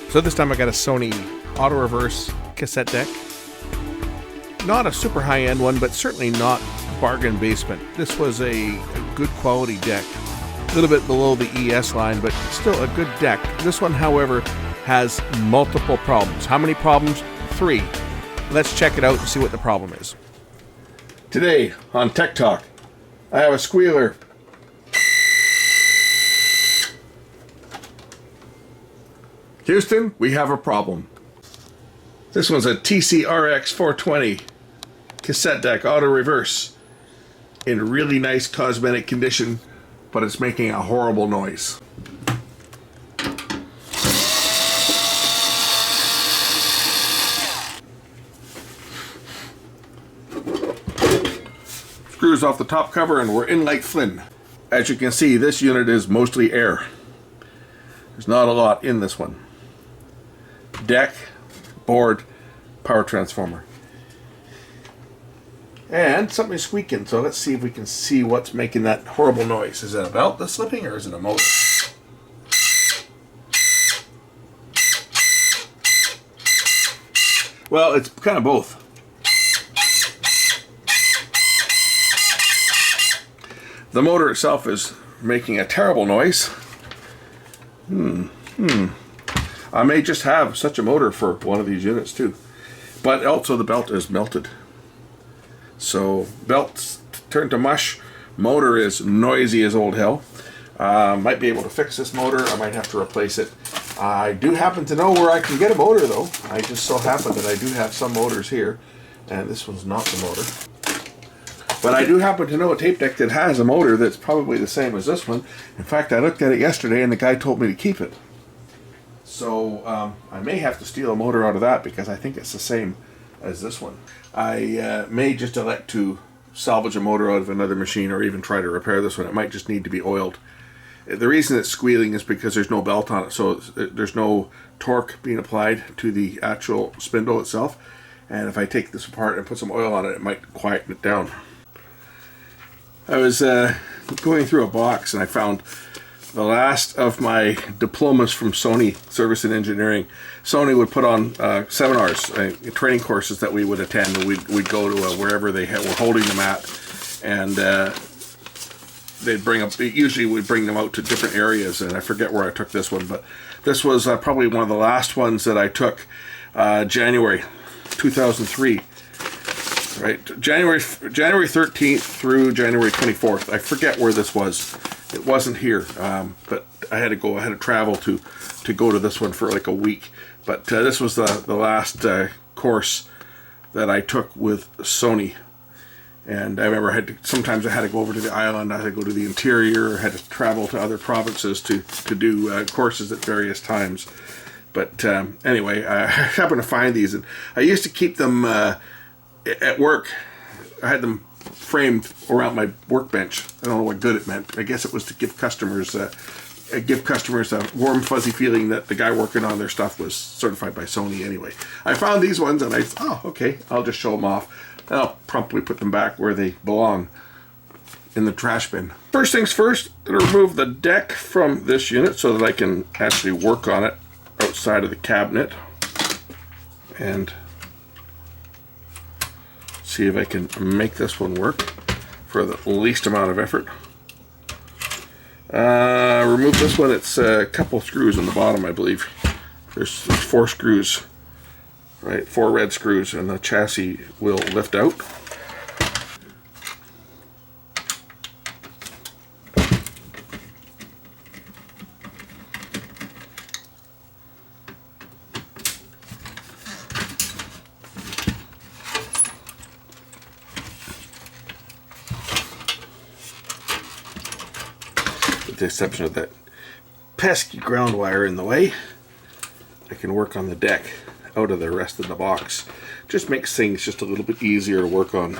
So this time I got a Sony auto reverse cassette deck. Not a super high-end one, but certainly not bargain basement. This was a good quality deck. A little bit below the ES line, but still a good deck. This one, however, has multiple problems. How many problems? 3. Let's check it out and see what the problem is. Today on Tech Talk, I have a squealer. Houston, we have a problem. This one's a TCRX420 Cassette Deck auto reverse in really nice cosmetic condition, but it's making a horrible noise. Screws off the top cover and we're in like Flynn. As you can see, this unit is mostly air. There's not a lot in this one. Deck, board, power transformer. And something's squeaking, so let's see if we can see what's making that horrible noise. Is it a belt that's slipping or is it a motor? Well, it's kind of both. The motor itself is making a terrible noise. I may just have such a motor for one of these units too. But also the belt is melted. So belt's turned to mush. Motor is noisy as old hell. Might be able to fix this motor. I might have to replace it. I do happen to know where I can get a motor though. I just so happen that I do have some motors here. And this one's not the motor. But I do happen to know a tape deck that has a motor that's probably the same as this one. In fact, I looked at it yesterday and the guy told me to keep it. So I may have to steal a motor out of that because I think it's the same as this one. I may just elect to salvage a motor out of another machine or even try to repair this one. It might just need to be oiled. The reason it's squealing is because there's no belt on it, so there's no torque being applied to the actual spindle itself. And if I take this apart and put some oil on it, it might quieten it down. I was going through a box and I found the last of my diplomas from Sony Service and Engineering. Sony would put on seminars, training courses that we would attend, and we'd go to wherever they were holding them at, and they'd bring up. Usually, we'd bring them out to different areas, and I forget where I took this one, but this was probably one of the last ones that I took, January 2003. Right, January 13th through January 24th. I forget where this was. It wasn't here, but I had to travel to go to this one for like a week. But this was the last course that I took with Sony. And I remember sometimes I had to go over to the island, I had to go to the interior, I had to travel to other provinces to do courses at various times. But anyway, I happened to find these, and I used to keep them at work. I had them framed around my workbench. I don't know what good it meant. I guess it was to give customers a warm, fuzzy feeling that the guy working on their stuff was certified by Sony anyway. I found these ones and I thought, oh, okay, I'll just show them off. And I'll promptly put them back where they belong, in the trash bin. First things first, I'm going to remove the deck from this unit so that I can actually work on it outside of the cabinet. And see if I can make this one work for the least amount of effort. Remove this one. It's a couple screws on the bottom, I believe. There's 4 screws, right? 4 red screws, and the chassis will lift out. With the exception of that pesky ground wire in the way, I can work on the deck out of the rest of the box. Just makes things just a little bit easier to work on.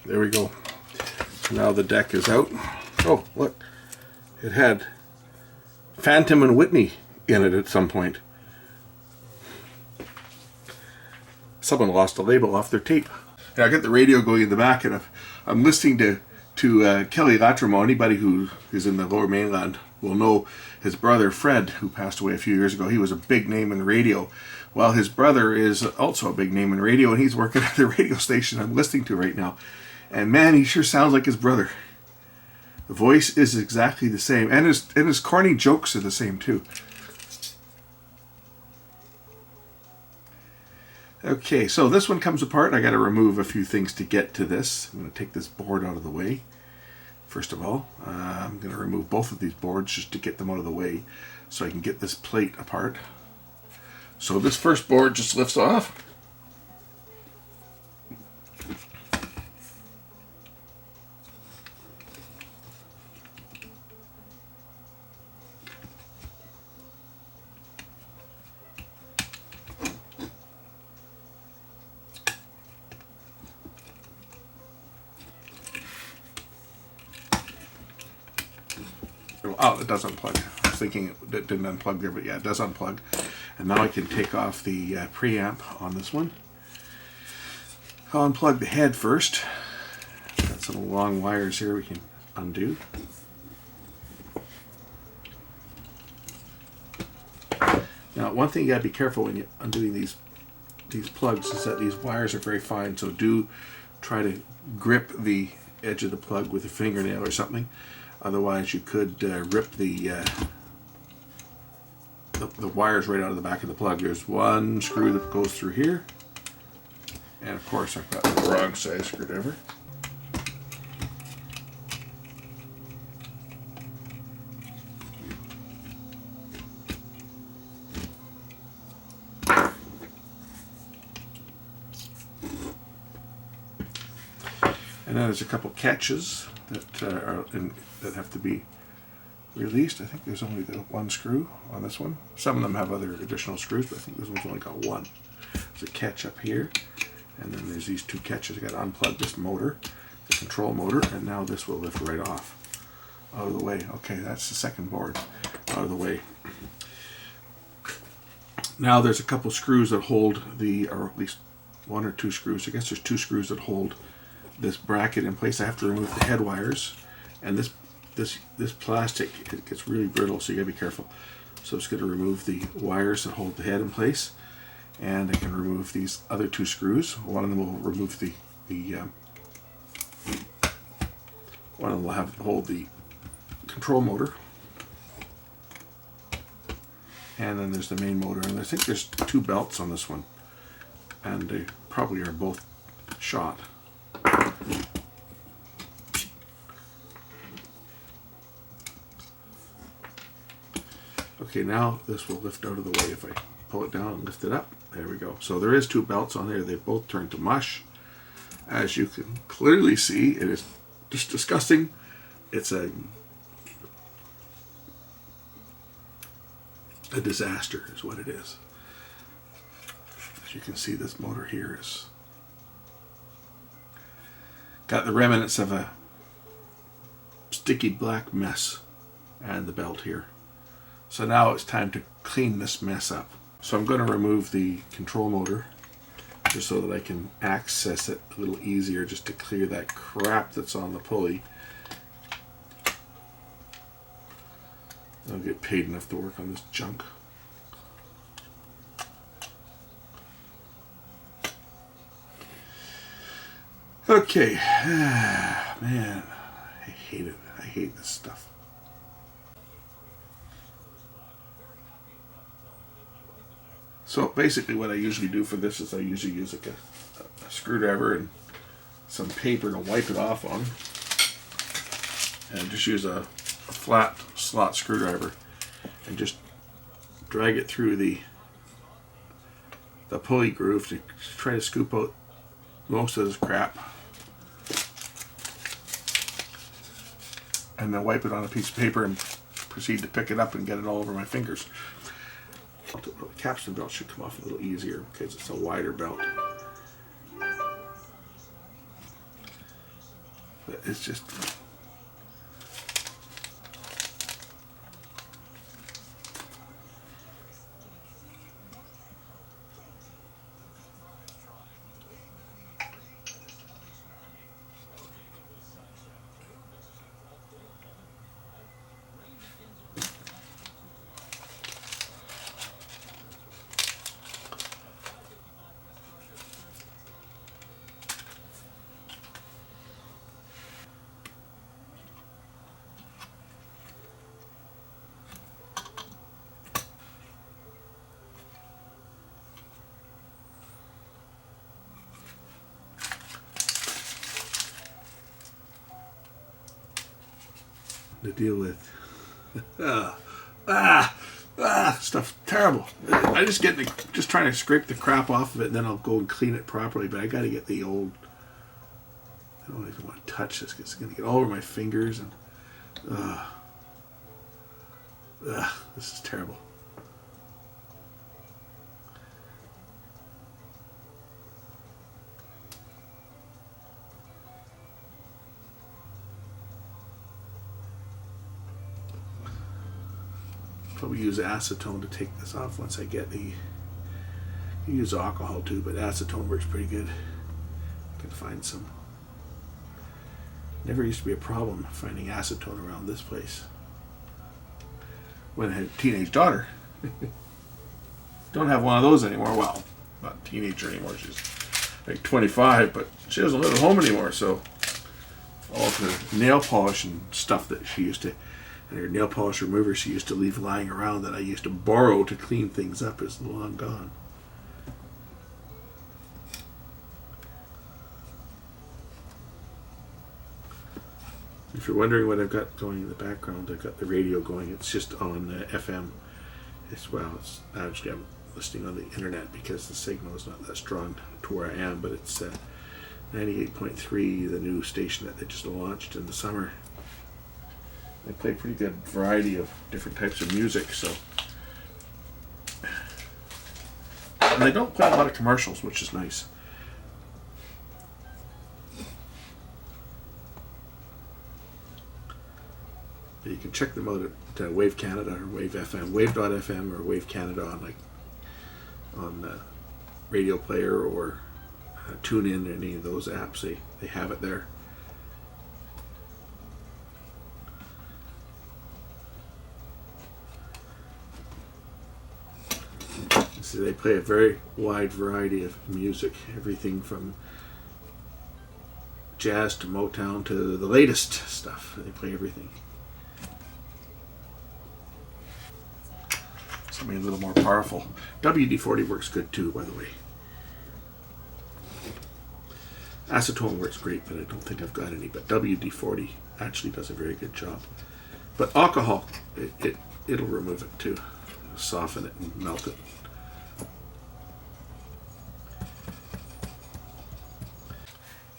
There we go. So now the deck is out. Oh, look. It had Phantom and Whitney in it at some point. someone lost a label off their tape. And I got the radio going in the back, and I'm listening to Kelly Latrimo. Anybody who is in the Lower Mainland will know his brother Fred, who passed away a few years ago. He was a big name in radio. Well, his brother is also a big name in radio, and he's working at the radio station I'm listening to right now. And man, he sure sounds like his brother. The voice is exactly the same, and his corny jokes are the same too. Okay, so this one comes apart. I got to remove a few things to get to this. I'm going to take this board out of the way. First of all, I'm going to remove both of these boards just to get them out of the way so I can get this plate apart. So this first board just lifts off. Oh, it does unplug. I was thinking it didn't unplug there, but yeah, it does unplug. And now I can take off the preamp on this one. I'll unplug the head first. Got some long wires here we can undo. Now, one thing you gotta be careful when you're undoing these plugs is that these wires are very fine, so do try to grip the edge of the plug with a fingernail or something. Otherwise, you could rip the wires right out of the back of the plug. There's one screw that goes through here, and of course, I've got the wrong size screwdriver. And then there's a couple catches that have to be released. I think there's only the one screw on this one. Some of them have other additional screws, but I think this one's only got one. There's a catch up here, and then there's these two catches. I got to unplug this motor, the control motor, and now this will lift right off. Out of the way. Okay, that's the second board out of the way. Now there's a couple screws that hold or at least one or two screws. I guess there's two screws that hold this bracket in place. I have to remove the head wires, and this plastic, it gets really brittle, so you gotta be careful. So I'm just going to remove the wires that hold the head in place, and I can remove these other two screws. One of them will remove the one of them will hold the control motor, and then there's the main motor. And I think there's two belts on this one, and they probably are both shot. Okay, now this will lift out of the way if I pull it down and lift it up. There we go. So there is two belts on there. They've both turned to mush. As you can clearly see, it is just disgusting. It's a disaster is what it is. As you can see, this motor here is got the remnants of a sticky black mess and the belt here. So now it's time to clean this mess up. So I'm going to remove the control motor just so that I can access it a little easier, just to clear that crap that's on the pulley. I'll get paid enough to work on this junk. Okay, man, I hate it. I hate this stuff. So basically what I usually do for this is I usually use like a screwdriver and some paper to wipe it off on, and just use a flat slot screwdriver and just drag it through the pulley groove to try to scoop out most of this crap, and then wipe it on a piece of paper and proceed to pick it up and get it all over my fingers. The capstan belt should come off a little easier because it's a wider belt. But it's just... to deal with. Stuff terrible. I just just trying to scrape the crap off of it, and then I'll go and clean it properly. But I got to get the old. I don't even want to touch this because it's going to get all over my fingers, and this is terrible. Probably use acetone to take this off once I get the. You use alcohol too, but acetone works pretty good. I can find some. Never used to be a problem finding acetone around this place. When I had a teenage daughter. Don't have one of those anymore. Well, not a teenager anymore. She's like 25, but she doesn't live at home anymore, so all of her nail polish and stuff that she used to, and her nail polish remover she used to leave lying around that I used to borrow to clean things up is long gone. If you're wondering what I've got going in the background, I've got the radio going. It's just on FM. It's actually I'm listening on the internet because the signal is not that strong to where I am, but it's 98.3, the new station that they just launched in the summer. They play a pretty good variety of different types of music, so. And they don't play a lot of commercials, which is nice. You can check them out at Wave Canada or Wave FM, Wave.fm or Wave Canada on Radio Player or TuneIn or any of those apps. They have it there. So they play a very wide variety of music, everything from jazz to Motown to the latest stuff. They play everything. Something a little more powerful. WD-40 works good too, by the way. Acetone works great, but I don't think I've got any. But WD-40 actually does a very good job. But alcohol, it'll remove it too. Soften it and melt it.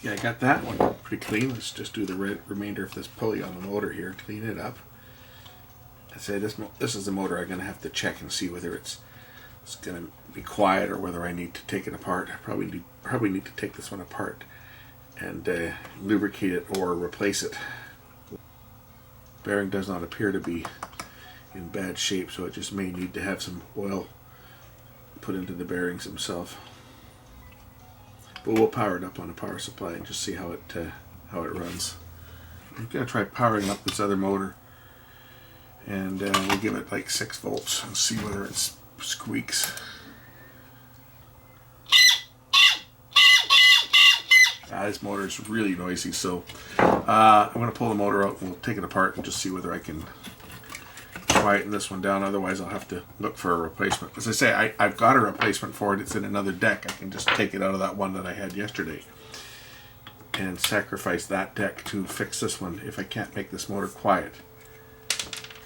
Yeah, I got that one pretty clean. Let's just do the remainder of this pulley on the motor here. Clean it up. I say this is the motor I'm going to have to check and see whether it's going to be quiet or whether I need to take it apart. I probably need to take this one apart and lubricate it or replace it. Bearing does not appear to be in bad shape, so it just may need to have some oil put into the bearings themselves. But we'll power it up on a power supply and just see how it runs. I'm going to try powering up this other motor. And we'll give it like 6 volts and see whether it squeaks. This motor is really noisy, so I'm going to pull the motor out and we'll take it apart and just see whether I can quieten this one down. Otherwise I'll have to look for a replacement. As I say, I've got a replacement for it. It's in another deck. I can just take it out of that one that I had yesterday and sacrifice that deck to fix this one if I can't make this motor quiet.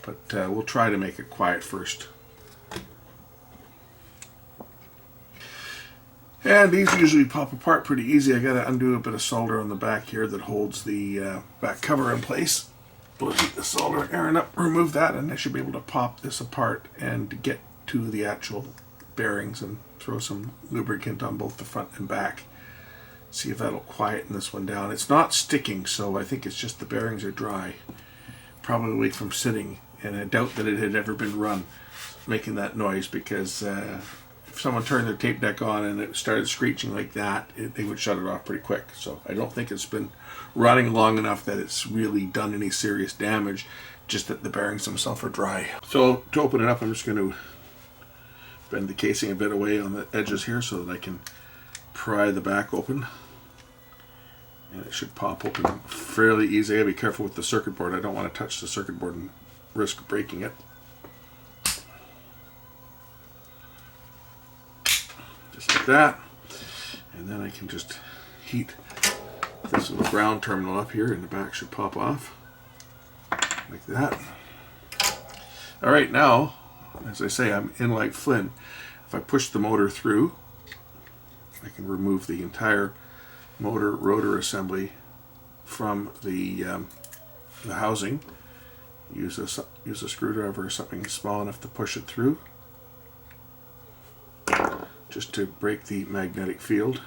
But we'll try to make it quiet first. And these usually pop apart pretty easy. I got to undo a bit of solder on the back here that holds the back cover in place. We'll heat the solder iron up, remove that, and I should be able to pop this apart and get to the actual bearings and throw some lubricant on both the front and back. See if that'll quieten this one down. It's not sticking, so I think it's just the bearings are dry. Probably from sitting. And I doubt that it had ever been run making that noise, because if someone turned their tape deck on and it started screeching like that, they would shut it off pretty quick. So I don't think it's been running long enough that it's really done any serious damage, just that the bearings themselves are dry. So to open it up, I'm just going to bend the casing a bit away on the edges here so that I can pry the back open. And it should pop open fairly easy. I gotta be careful with the circuit board. I don't want to touch the circuit board and risk breaking it. Just like that. And then I can just heat this little ground terminal up here, and the back should pop off. like that. All right, now, as I say, I'm in like Flynn. If I push the motor through, I can remove the entire motor rotor assembly from the housing. Use a screwdriver or something small enough to push it through, just to break the magnetic field.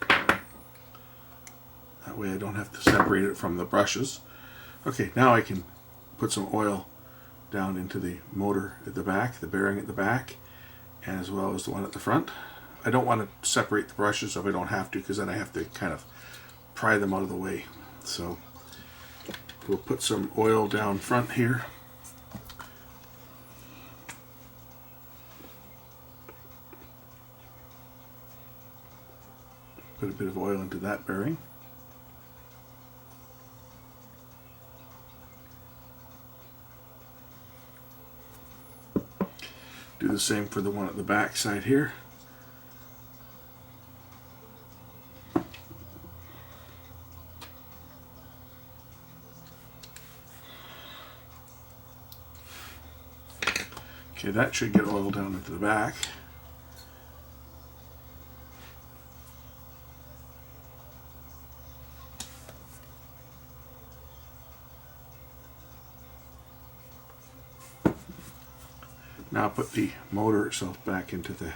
That way I don't have to separate it from the brushes. Okay, now I can put some oil down into the motor at the back, the bearing at the back, and as well as the one at the front. I don't want to separate the brushes if I don't have to, because then I have to kind of pry them out of the way. So we'll put some oil down front here. Put a bit of oil into that bearing. Do the same for the one at the back side here. Okay, that should get oil down into the back. Now put the motor itself back into the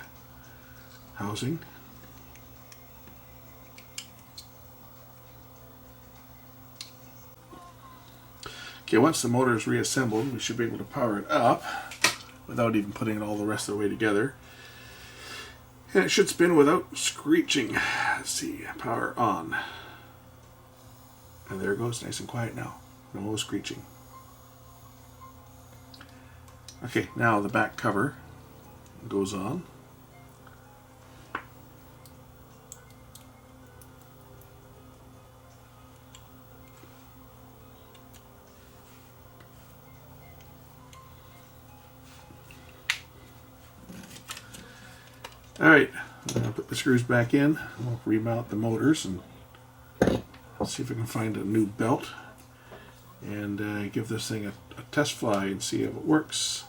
housing. Okay, once the motor is reassembled, we should be able to power it up without even putting it all the rest of the way together. And it should spin without screeching. Let's see, power on. And there it goes, nice and quiet now. No screeching. Okay, now the back cover goes on. Alright, I'm going to put the screws back in. We'll remount the motors and see if I can find a new belt and give this thing a test fly and see if it works.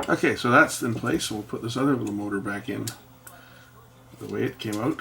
Okay, so that's in place. So we'll put this other little motor back in the way it came out.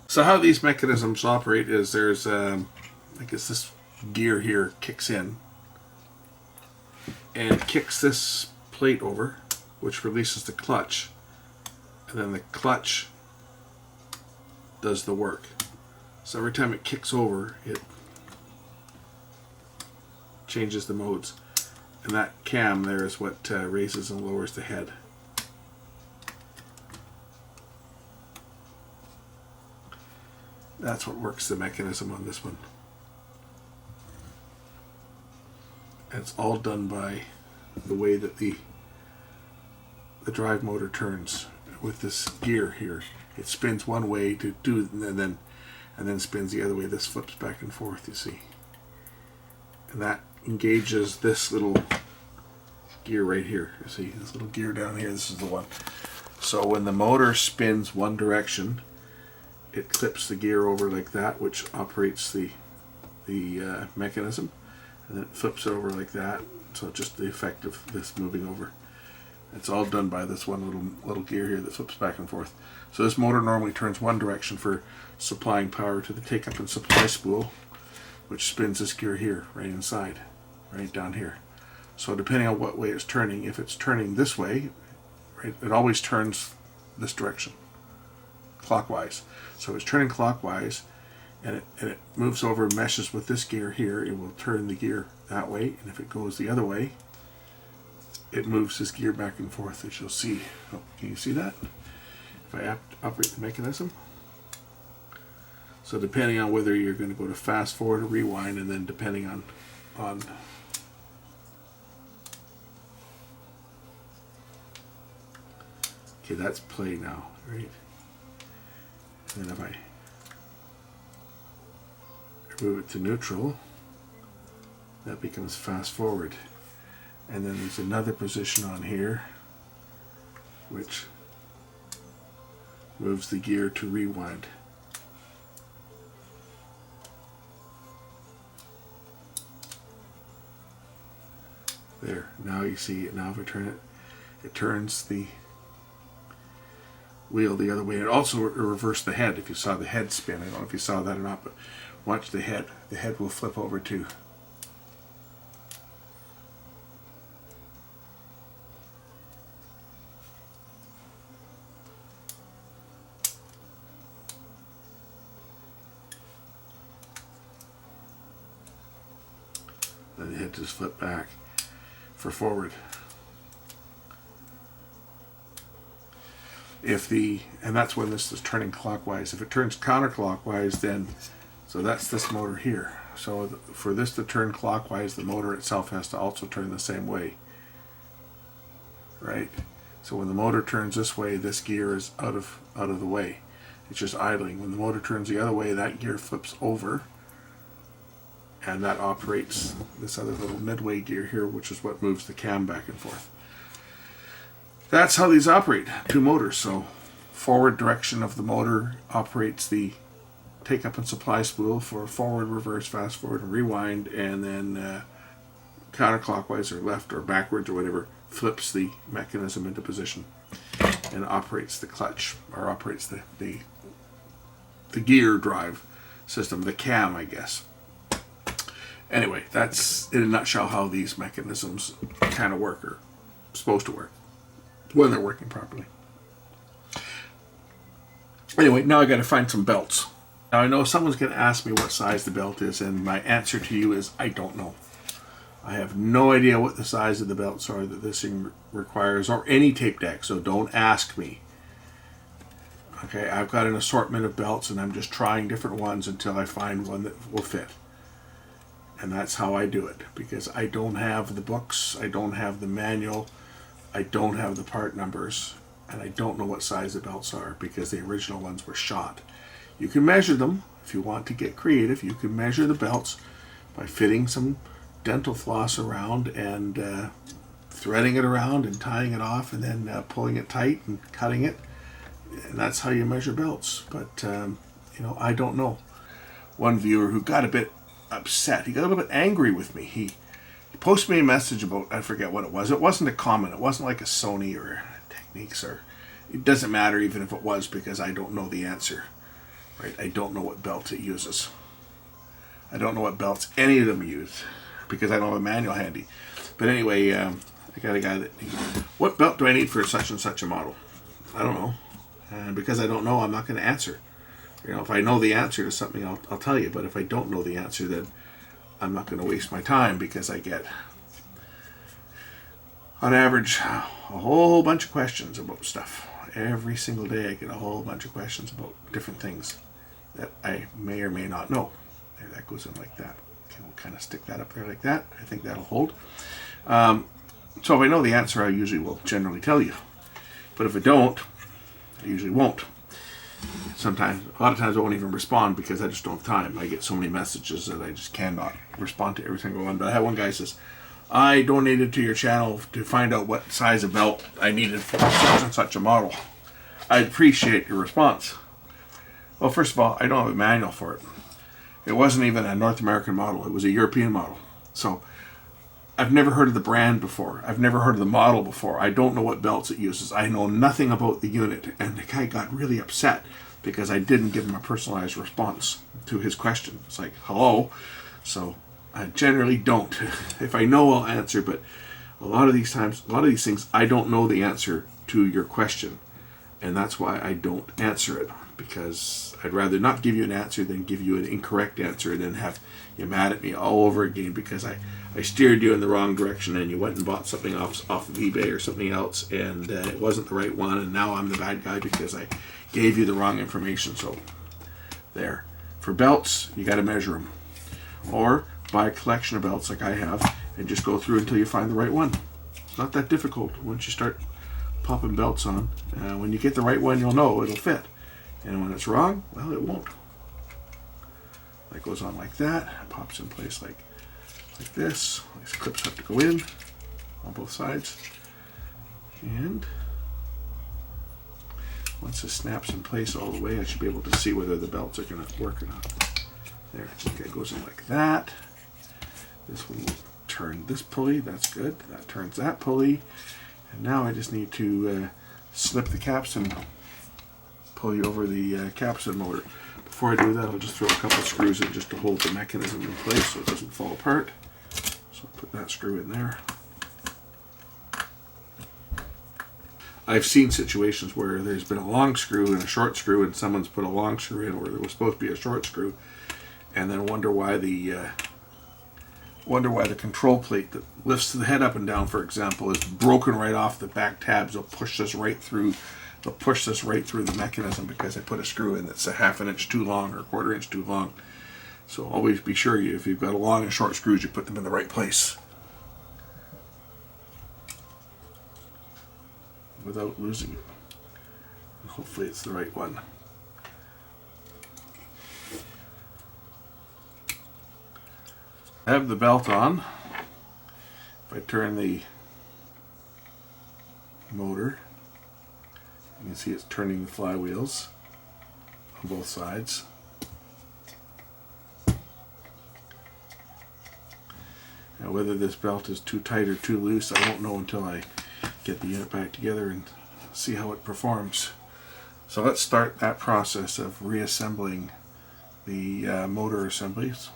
So how these mechanisms operate is there's, I guess this gear here kicks in and kicks this plate over, which releases the clutch, and then the clutch does the work. So every time it kicks over, it changes the modes, and that cam there is what raises and lowers the head. That's what works the mechanism on this one. And it's all done by the way that the drive motor turns with this gear here. It spins one way to do, and then spins the other way. This flips back and forth, you see. And that engages this little gear right here. You see this little gear down here. This is the one. So when the motor spins one direction, it clips the gear over like that, which operates the mechanism, and then it flips it over like that. So just the effect of this moving over. It's all done by this one little gear here that flips back and forth. So this motor normally turns one direction for supplying power to the take-up and supply spool, which spins this gear here, right inside, right down here. So depending on what way it's turning, if it's turning this way, right, it always turns this direction, clockwise. So it's turning clockwise, and it moves over and meshes with this gear here. It will turn the gear that way, and if it goes the other way, it moves this gear back and forth, as you'll see. Oh, can you see that? If I operate the mechanism. So depending on whether you're going to go to fast forward or rewind, and then depending on okay, that's play now, right? And then if I move it to neutral, that becomes fast forward. And then there's another position on here which moves the gear to rewind. There, now you see it. Now if I turn it, it turns the wheel the other way. It also reversed the head. If you saw the head spin, I don't know if you saw that or not, but watch the head. The head will flip over too. Then the head just flip back for forward. And that's when this is turning clockwise. If it turns counterclockwise, then, so that's this motor here. So for this to turn clockwise, the motor itself has to also turn the same way, right? So when the motor turns this way, this gear is out of the way. It's just idling. When the motor turns the other way, that gear flips over, and that operates this other little midway gear here, which is what moves the cam back and forth. That's how these operate, two motors. So forward direction of the motor operates the take up and supply spool for forward, reverse, fast forward, and rewind, and then counterclockwise or left or backwards or whatever flips the mechanism into position and operates the clutch, or operates the gear drive system, the cam, I guess. Anyway, that's in a nutshell how these mechanisms kind of work, or supposed to work, when they're working properly. Anyway, now I got to find some belts. Now I know someone's going to ask me what size the belt is, and my answer to you is I don't know. I have no idea what the size of the belts are that this thing requires, or any tape deck, so don't ask me. Okay, I've got an assortment of belts, and I'm just trying different ones until I find one that will fit. And that's how I do it, because I don't have the books, I don't have the manual, I don't have the part numbers, and I don't know what size the belts are, because the original ones were shot. You can measure them if you want to get creative. You can measure the belts by fitting some dental floss around and threading it around and tying it off, and then pulling it tight and cutting it. And that's how you measure belts. But I don't know. One viewer who got a bit upset, he got a little bit angry with me. He posted me a message about, I forget what it was. It wasn't a comment. It wasn't like a Sony or Techniques, or it doesn't matter even if it was, because I don't know the answer. Right? I don't know what belt it uses. I don't know what belts any of them use, because I don't have a manual handy. But anyway, I got a guy that, what belt do I need for such and such a model? I don't know. And because I don't know, I'm not going to answer. If I know the answer to something, I'll tell you. But if I don't know the answer, then I'm not going to waste my time, because I get, on average, a whole bunch of questions about stuff. Every single day I get a whole bunch of questions about different things that I may or may not know. There, that goes in like that. Okay, we'll kind of stick that up there like that. I think that'll hold. So if I know the answer, I usually will generally tell you. But if I don't, I usually won't. Sometimes, a lot of times I won't even respond, because I just don't have time. I get so many messages that I just cannot respond to every single one. But I had one guy says, I donated to your channel to find out what size of belt I needed for such and such a model. I appreciate your response. Well, first of all, I don't have a manual for it. It wasn't even a North American model. It was a European model. So I've never heard of the brand before. I've never heard of the model before. I don't know what belts it uses. I know nothing about the unit. And the guy got really upset because I didn't give him a personalized response to his question. It's like, hello. So I generally don't. If I know, I'll answer. But a lot of these things, I don't know the answer to your question. And that's why I don't answer it. Because I'd rather not give you an answer than give you an incorrect answer and then have you mad at me all over again because I steered you in the wrong direction and you went and bought something off of eBay or something else, and it wasn't the right one, and now I'm the bad guy because I gave you the wrong information. So there. For belts, you got to measure them. Or buy a collection of belts like I have and just go through until you find the right one. It's not that difficult once you start popping belts on. When you get the right one, you'll know it'll fit. And when it's wrong, well, it won't. That goes on like that. It pops in place like this. These clips have to go in on both sides. And once this snaps in place all the way, I should be able to see whether the belts are going to work or not. There, okay, it goes in like that. This one will turn this pulley, that's good. That turns that pulley. And now I just need to slip the capstan pulley over the capstan motor. Before I do that, I'll just throw a couple of screws in just to hold the mechanism in place so it doesn't fall apart. So I'll put that screw in there. I've seen situations where there's been a long screw and a short screw, and someone's put a long screw in where there was supposed to be a short screw, and then wonder why the control plate that lifts the head up and down, for example, is broken right off the back tabs. They'll push this right through. They'll push this right through the mechanism because they put a screw in that's a ½ an inch too long or a ¼ inch too long. So always be sure if you've got a long and short screws, you put them in the right place without losing it. And hopefully it's the right one. I have the belt on. If I turn the motor, you can see it's turning the flywheels on both sides. Now whether this belt is too tight or too loose, I won't know until I get the unit back together and see how it performs. So let's start that process of reassembling the motor assemblies.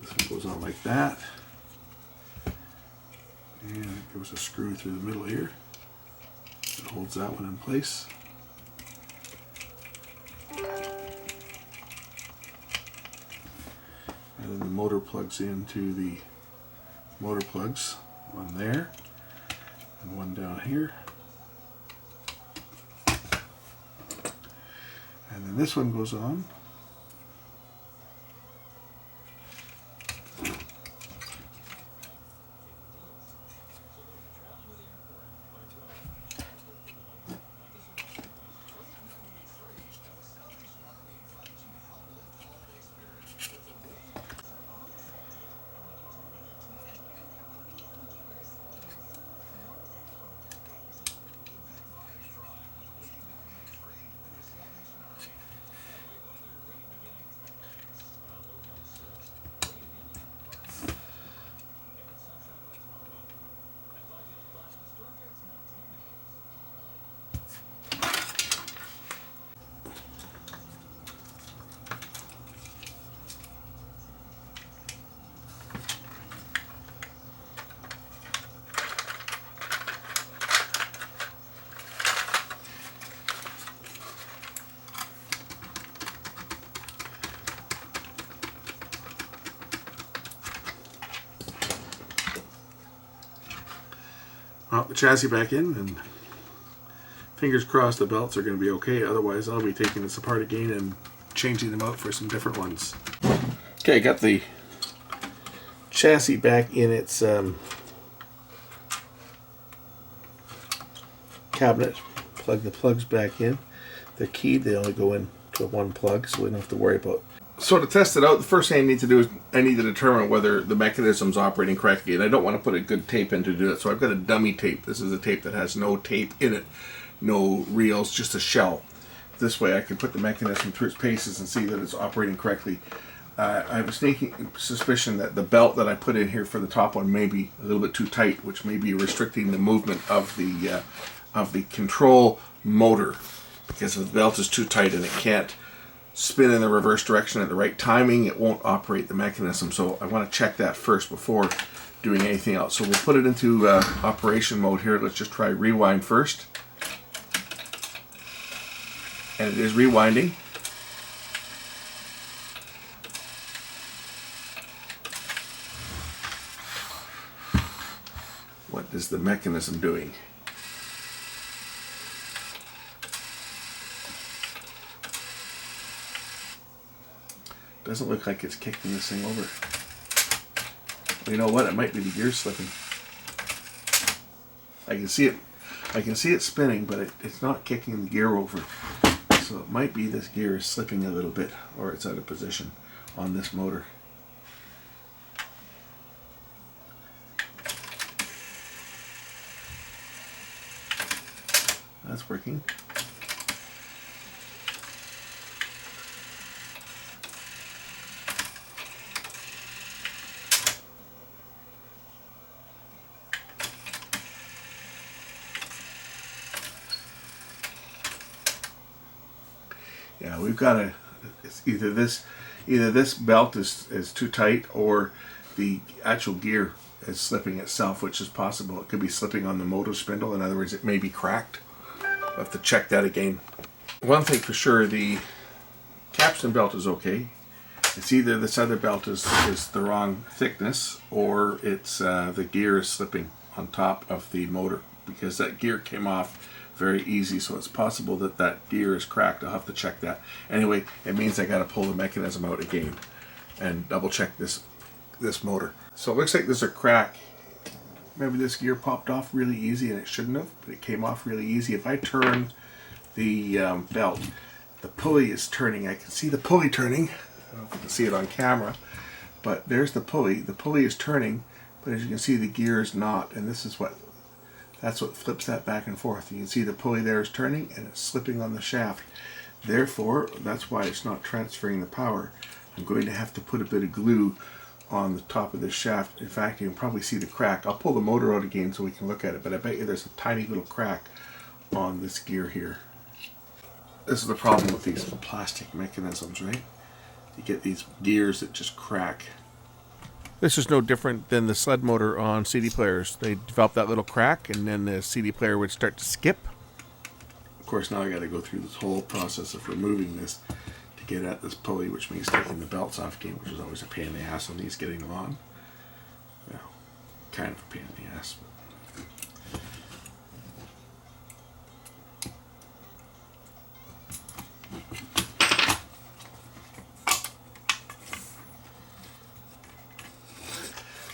This one goes on like that. And there was a screw through the middle here that holds that one in place. And then the motor plugs into the motor plugs, one there and one down here. And then this one goes on. Pop the chassis back in, and fingers crossed the belts are going to be okay. Otherwise I'll be taking this apart again and changing them out for some different ones. Okay, got the chassis back in its cabinet. Plug the plugs back in. They're keyed, they only go in to one plug, so we don't have to worry about. So to test it out, the first thing I need to do is I need to determine whether the mechanism's operating correctly, and I don't want to put a good tape in to do it, so I've got a dummy tape. This is a tape that has no tape in it, no reels, just a shell. This way I can put the mechanism through its paces and see that it's operating correctly. I have a sneaking suspicion that the belt that I put in here for the top one may be a little bit too tight, which may be restricting the movement of the control motor, because if the belt is too tight and it can't spin in the reverse direction at the right timing, it won't operate the mechanism. So I want to check that first before doing anything else. So we'll put it into operation mode here. Let's just try rewind first. And it is rewinding. is the mechanism doing? Doesn't look like it's kicking this thing over. You know what? It might be the gear slipping. I can see it spinning, but it's not kicking the gear over. So it might be this gear is slipping a little bit, or it's out of position on this motor. That's working. Yeah, we've got to, it's either this belt is too tight, or the actual gear is slipping itself, which is possible. It could be slipping on the motor spindle. In other words, it may be cracked. We'll have to check that again. One thing for sure, the capstan belt is okay. It's either this other belt is the wrong thickness, or it's the gear is slipping on top of the motor, because that gear came off very easy, so it's possible that that gear is cracked. I'll have to check that. Anyway, it means I got to pull the mechanism out again and double check this motor. So it looks like there's a crack. Maybe this gear popped off really easy, and it shouldn't have, but it came off really easy. If I turn the belt, the pulley is turning. I can see the pulley turning. I don't know if you can see it on camera, but there's the pulley. The pulley is turning, but as you can see, the gear is not, and that's what flips that back and forth. You can see the pulley there is turning, and it's slipping on the shaft. Therefore, that's why it's not transferring the power. I'm going to have to put a bit of glue on the top of this shaft. In fact, you can probably see the crack. I'll pull the motor out again so we can look at it, but I bet you there's a tiny little crack on this gear here. This is the problem with these plastic mechanisms, right? You get these gears that just crack. This is no different than the sled motor on CD players. They develop that little crack, and then the CD player would start to skip. Of course, now I got to go through this whole process of removing this to get at this pulley, which means taking the belts off again, which is always a pain in the ass on these getting them on. Well, kind of a pain in the ass.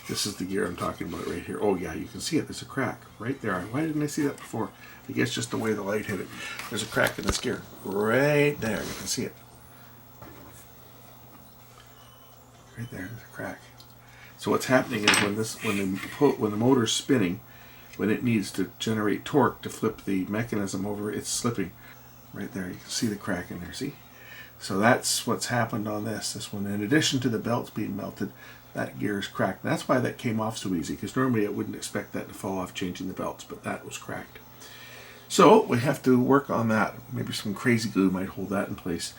This is the gear I'm talking about right here. Oh yeah, you can see it. There's a crack right there. Why didn't I see that before? I guess just the way the light hit it. There's a crack in this gear right there. You can see it. Right there, there's a crack. So what's happening is when the motor's spinning, when it needs to generate torque to flip the mechanism over, it's slipping. Right there, you can see the crack in there. See? So that's what's happened on this one. In addition to the belts being melted, that gear is cracked. And that's why that came off so easy, because normally I wouldn't expect that to fall off changing the belts, but that was cracked. So we have to work on that. Maybe some crazy glue might hold that in place,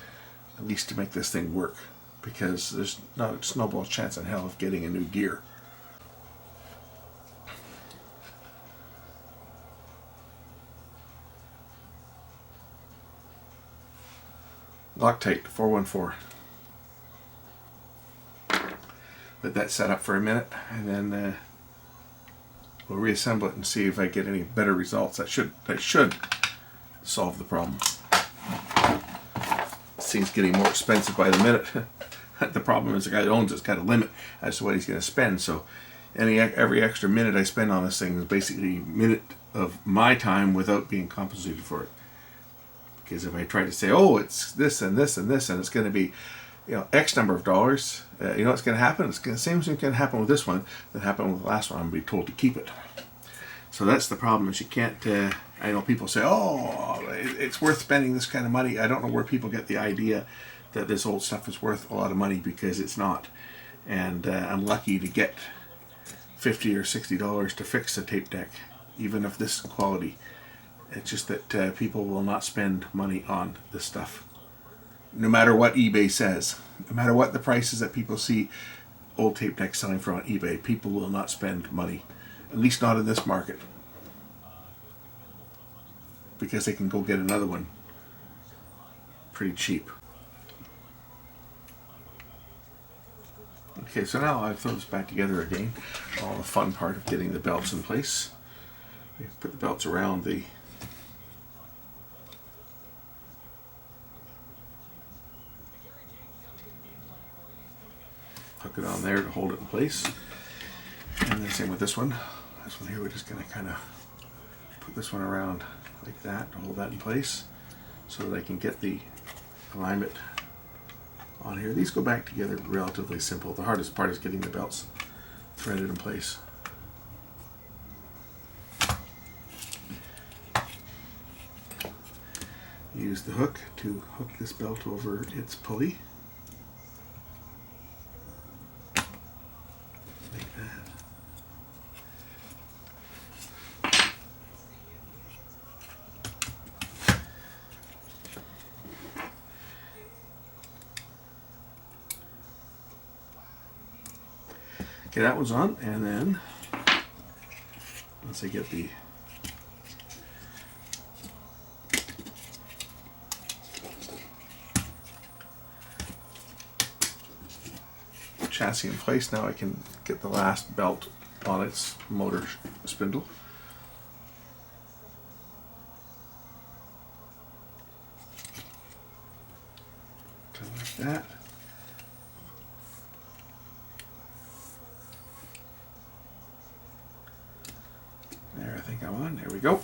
at least to make this thing work, because there's not a snowball's chance in hell of getting a new gear. Loctite 414. Let that set up for a minute, and then we'll reassemble it and see if I get any better results. That should solve the problem. This thing's getting more expensive by the minute. The problem is the guy that owns it's got a limit as to what he's going to spend. So every extra minute I spend on this thing is basically a minute of my time without being compensated for it. Because if I try to say, oh, it's this and this and this, and it's going to be, X number of dollars, you know what's going to happen? It's the same thing can happen with this one that happened with the last one. I'm going to be told to keep it. So that's the problem, is you can't, I know people say, oh, it's worth spending this kind of money. I don't know where people get the idea that this old stuff is worth a lot of money, because it's not. And I'm lucky to get $50 or $60 to fix a tape deck, even of this quality. It's just that people will not spend money on this stuff. No matter what eBay says, no matter what the prices that people see old tape decks selling for on eBay, people will not spend money, at least not in this market, because they can go get another one pretty cheap. Okay, so now I've thrown this back together again. All the fun part of getting the belts in place. You put the belts around the hook it on there to hold it in place. And then same with this one. This one here, we're just going to kind of put this one around like that to hold that in place so that I can get the alignment on here. These go back together relatively simple. The hardest part is getting the belts threaded in place. Use the hook to hook this belt over its pulley. Like that. Okay, that one's on, and then once I get the chassis in place, now I can get the last belt on its motor spindle. Like that. There, I think I'm on. There we go.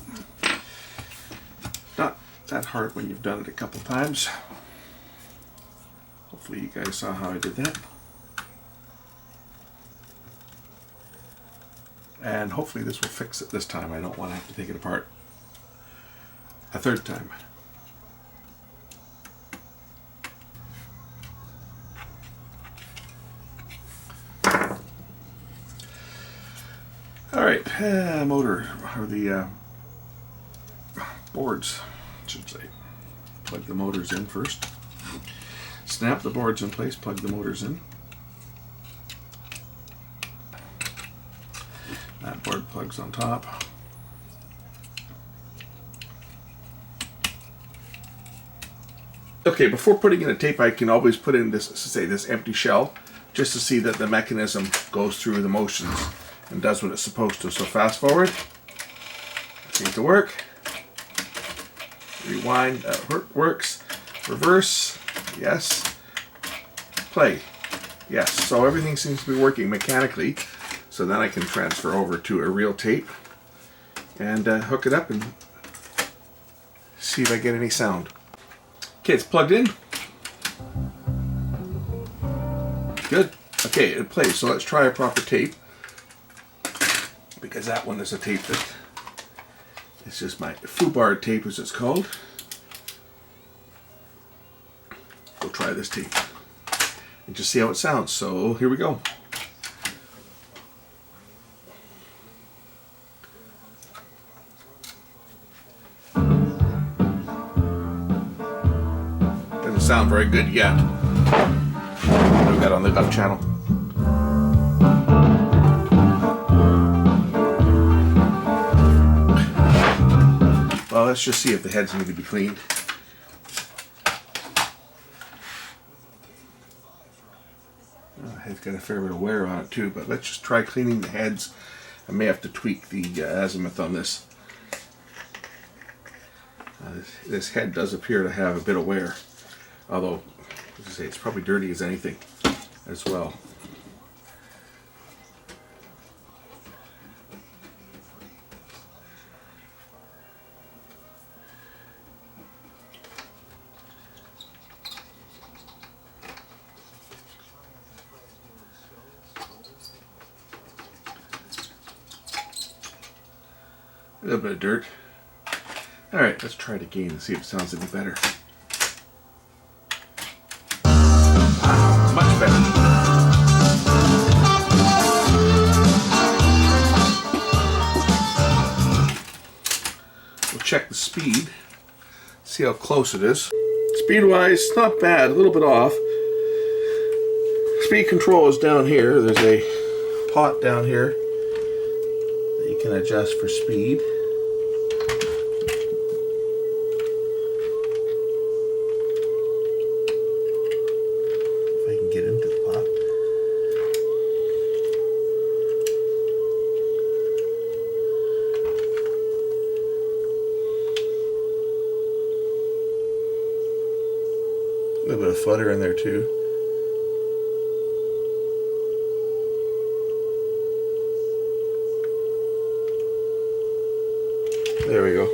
Not that hard when you've done it a couple times. Hopefully you guys saw how I did that. And hopefully this will fix it this time. I don't want to have to take it apart a third time. All right, motor, or the boards, I should say. Plug the motors in first. Snap the boards in place, plug the motors in. That board plugs on top. Okay, before putting in a tape, I can always put in this empty shell, just to see that the mechanism goes through the motions and does what it's supposed to. So fast forward, that seems to work. Rewind, that works. Reverse, yes. Play, yes. So everything seems to be working mechanically. So then I can transfer over to a real tape and hook it up and see if I get any sound. Okay, it's plugged in. Good. Okay, it plays. So let's try a proper tape, because that one is a tape that it's just my foobar tape, as it's called. We'll try this tape and just see how it sounds. So here we go. Doesn't sound very good yet. What we got on the up channel? Well, let's just see if the heads need to be cleaned. Oh, the head's got a fair bit of wear on it too, but let's just try cleaning the heads. I may have to tweak the azimuth on this. This head does appear to have a bit of wear, although, as I say, it's probably dirty as anything as well. A little bit of dirt. Alright, let's try it again and see if it sounds any better. Much better. We'll check the speed, see how close it is. Speed-wise, not bad, a little bit off. Speed control is down here. There's a pot down here that you can adjust for speed. little bit of flutter in there too. There we go.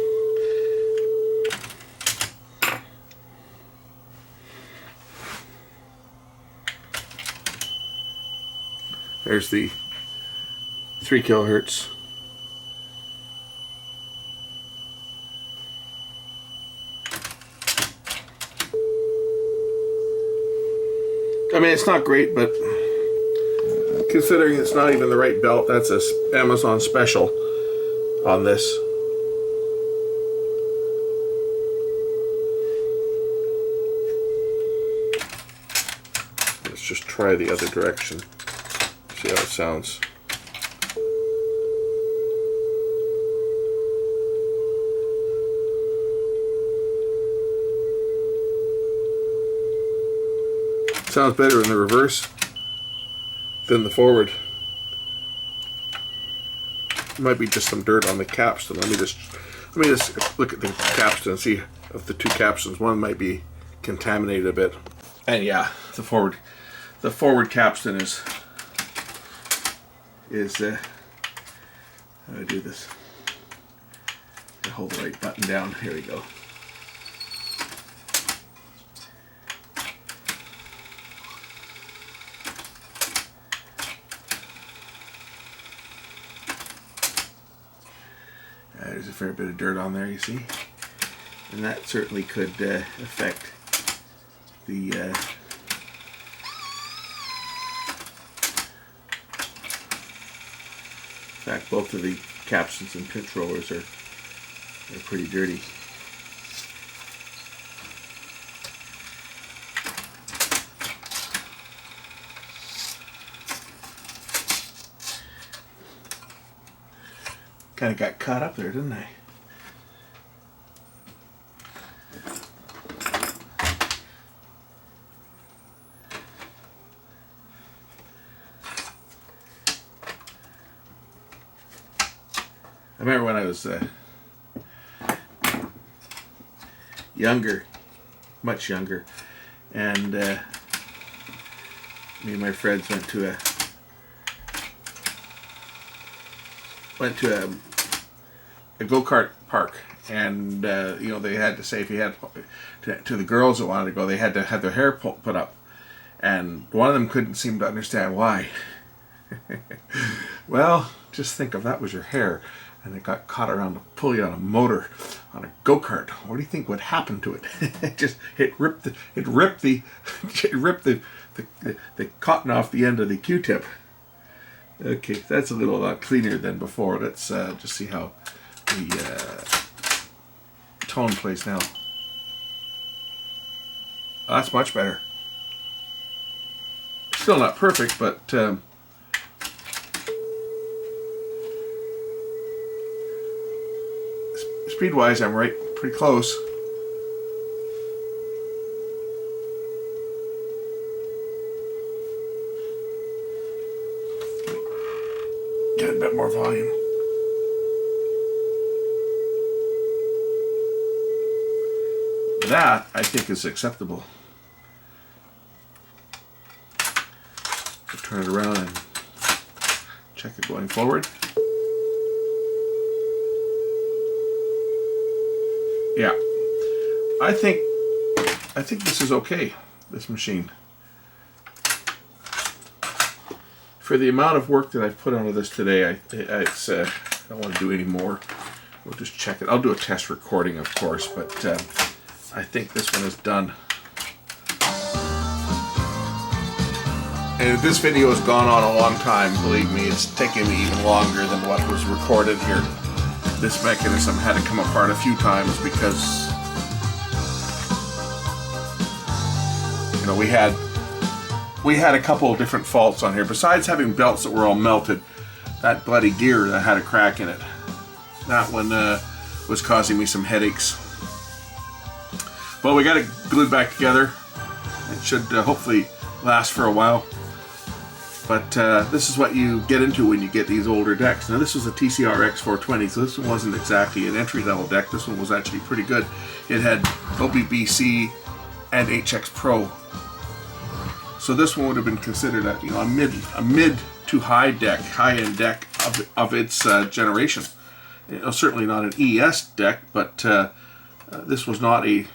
There's the 3 kilohertz. I mean, it's not great, but considering it's not even the right belt, that's a Amazon special on this. Let's just try the other direction. See how it sounds. Sounds better in the reverse than the forward. Might be just some dirt on the capstan. Let me just look at the capstan and see if the 2 capstans, one might be contaminated a bit. And yeah, the forward capstan is how do I do this? I hold the right button down. Here we go. There's a fair bit of dirt on there, you see, and that certainly could affect the in fact, both of the capstans and pinch rollers are pretty dirty. Kind of got caught up there, didn't I? I remember when I was younger, much younger, and me and my friends went to a go-kart park, and you know, they had to say, if you had to the girls that wanted to go, they had to have their hair put up, and one of them couldn't seem to understand why. Well, just think if that was your hair and it got caught around a pulley on a motor on a go-kart, what do you think would happen to it? it ripped the cotton off the end of the Q-tip. Okay, that's a little cleaner than before. Let's just see how the tone plays now. Oh, that's much better. Still not perfect, but speed-wise, I'm pretty close. Get a bit more volume. That, I think, is acceptable. I'll turn it around and check it going forward. Yeah, I think this is okay, this machine. For the amount of work that I've put onto this today, I don't want to do any more. We'll just check it. I'll do a test recording, of course, but I think this one is done. And this video has gone on a long time, believe me. It's taken me even longer than what was recorded here. This mechanism had to come apart a few times because, you know, we had a couple of different faults on here. Besides having belts that were all melted, that bloody gear that had a crack in it, that one was causing me some headaches. Well, we got it glued back together. It should hopefully last for a while. But this is what you get into when you get these older decks. Now, this was a TCRX420, so this one wasn't exactly an entry-level deck. This one was actually pretty good. It had OBBC and HX Pro. So this one would have been considered a, a mid to high deck, high-end deck of its generation. Certainly not an ES deck, but this was not a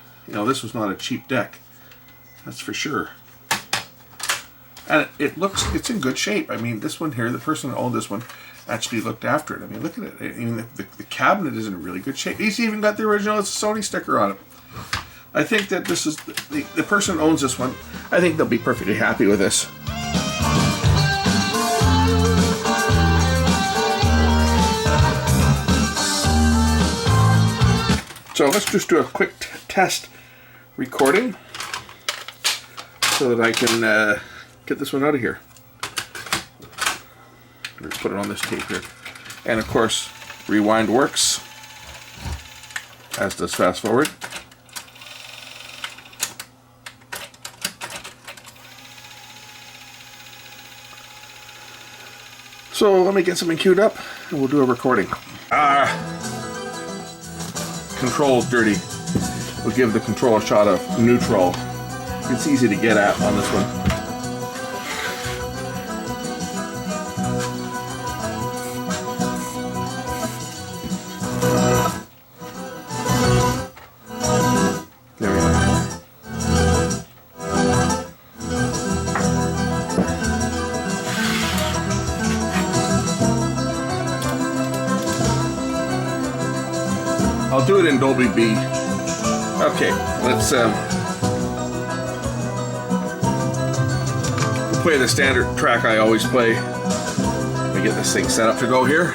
cheap deck. That's for sure. And it's in good shape. I mean, this one here, the person who owned this one actually looked after it. I mean, look at it. I mean, the cabinet is in really good shape. He's even got the original Sony sticker on it. I think that this is the person who owns this one. I think they'll be perfectly happy with this. So let's just do a quick test recording so that I can get this one out of here. Let's put it on this tape here. And of course, rewind works, as does fast forward. So let me get something queued up and we'll do a recording. Control's dirty. We'll give the control a shot of neutral. It's easy to get at on this one. There we go. I'll do it in Dolby B. Okay, let's play the standard track I always play. Let me get this thing set up to go here.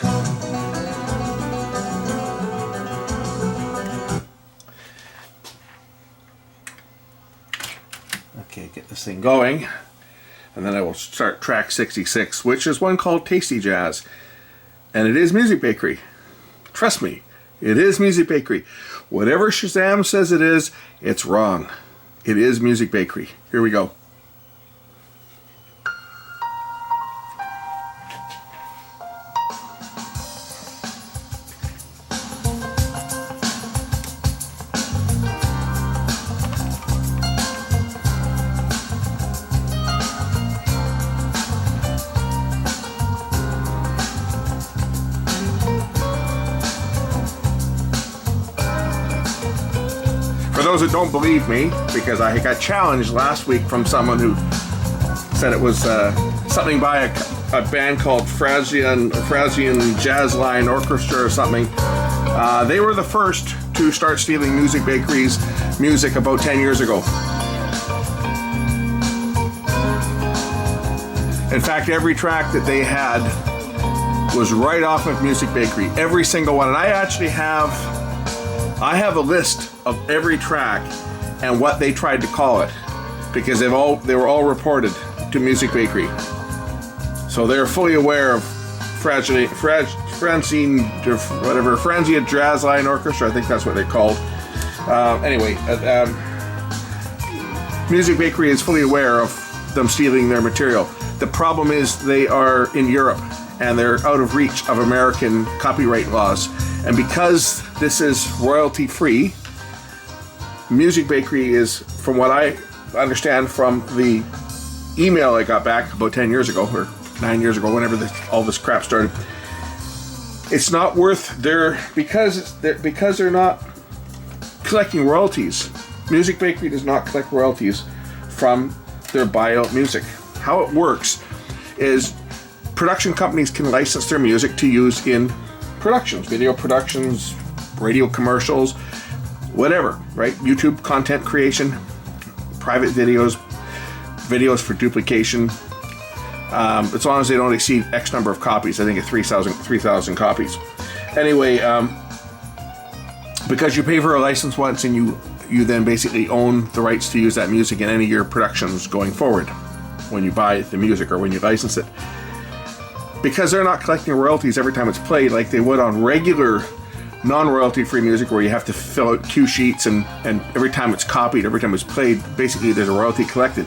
Okay, get this thing going. And then I will start track 66, which is one called Tasty Jazz. And it is Music Bakery. Trust me. It is Music Bakery. Whatever Shazam says it is, it's wrong. It is Music Bakery. Here we go. For those that don't believe me, because I got challenged last week from someone who said it was something by a band called Frasian Jazz Line Orchestra or something. They were the first to start stealing Music Bakery's music about 10 years ago. In fact, every track that they had was right off of Music Bakery. Every single one. And I actually have a list of every track and what they tried to call it, because they were all reported to Music Bakery. So they're fully aware of Frasian Jazz Line Orchestra. I think that's what they're called. Music Bakery is fully aware of them stealing their material. The problem is they are in Europe and they're out of reach of American copyright laws. And because this is royalty free, Music Bakery is, from what I understand from the email I got back about 10 years ago, or 9 years ago, whenever all this crap started, it's not worth because they're not collecting royalties. Music Bakery does not collect royalties from their buyout music. How it works is production companies can license their music to use in productions, video productions, radio commercials, whatever, right? YouTube content creation, private videos for duplication, as long as they don't exceed X number of copies. I think it's 3,000 copies. Anyway, because you pay for a license once and you then basically own the rights to use that music in any of your productions going forward when you buy the music or when you license it. Because they're not collecting royalties every time it's played like they would on regular non-royalty free music where you have to fill out cue sheets and every time it's copied, every time it's played, basically there's a royalty collected.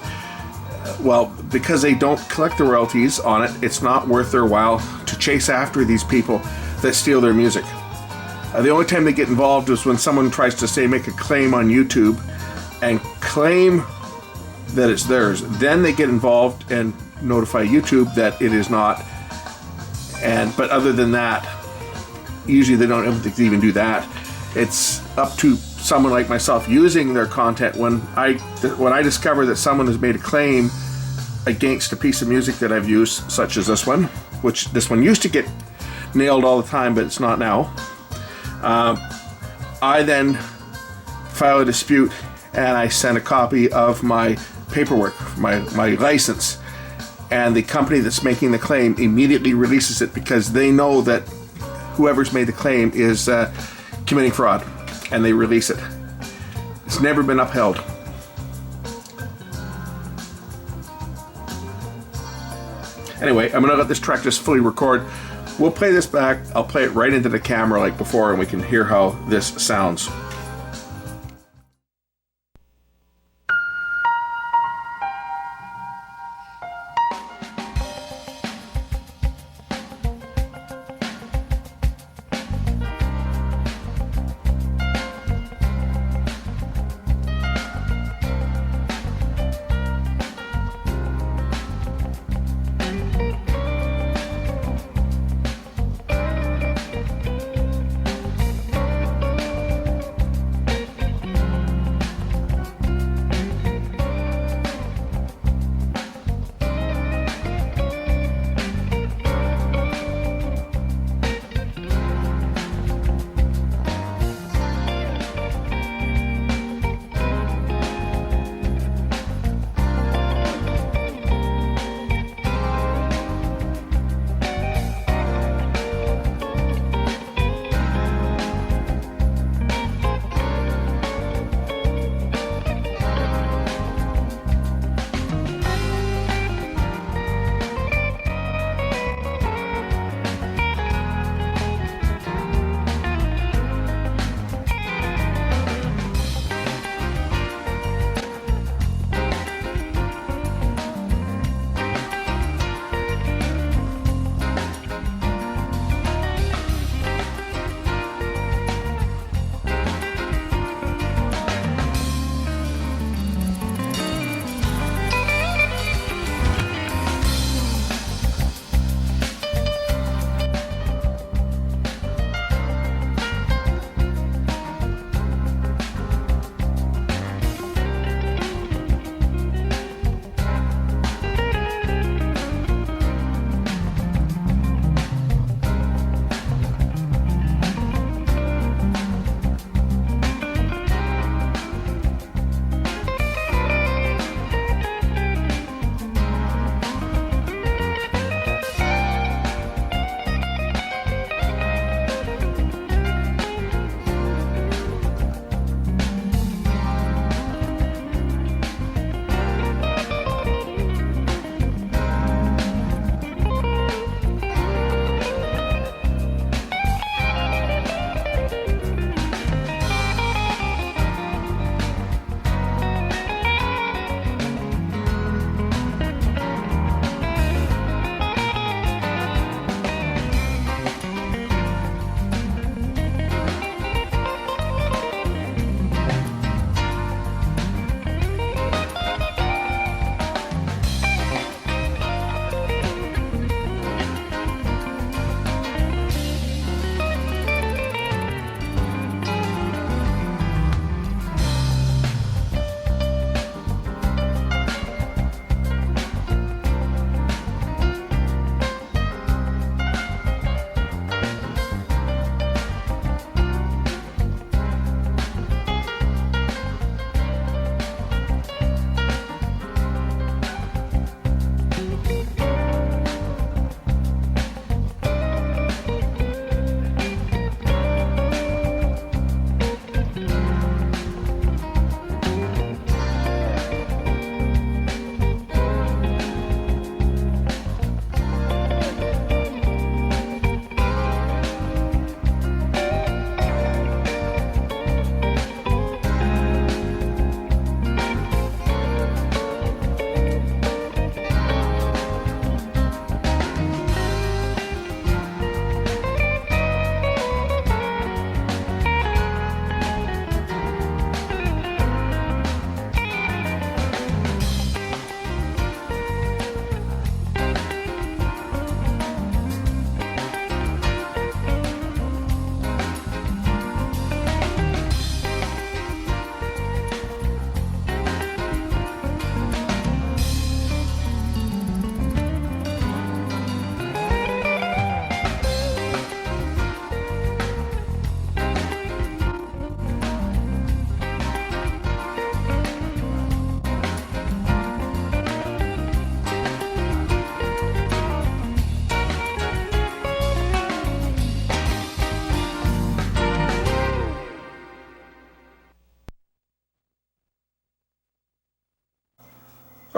Well, because they don't collect the royalties on it, it's not worth their while to chase after these people that steal their music. The only time they get involved is when someone tries to, say, make a claim on YouTube and claim that it's theirs. Then they get involved and notify YouTube that it is not. But other than that, usually they don't even do that. It's up to someone like myself using their content. When I discover that someone has made a claim against a piece of music that I've used, such as this one, which this one used to get nailed all the time, but it's not now. I then file a dispute and I send a copy of my paperwork, my license, and the company that's making the claim immediately releases it because they know that whoever's made the claim is committing fraud, and they release it. It's never been upheld. Anyway, I'm gonna let this track just fully record. We'll play this back. I'll play it right into the camera like before, and we can hear how this sounds.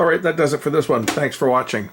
All right, that does it for this one. Thanks for watching.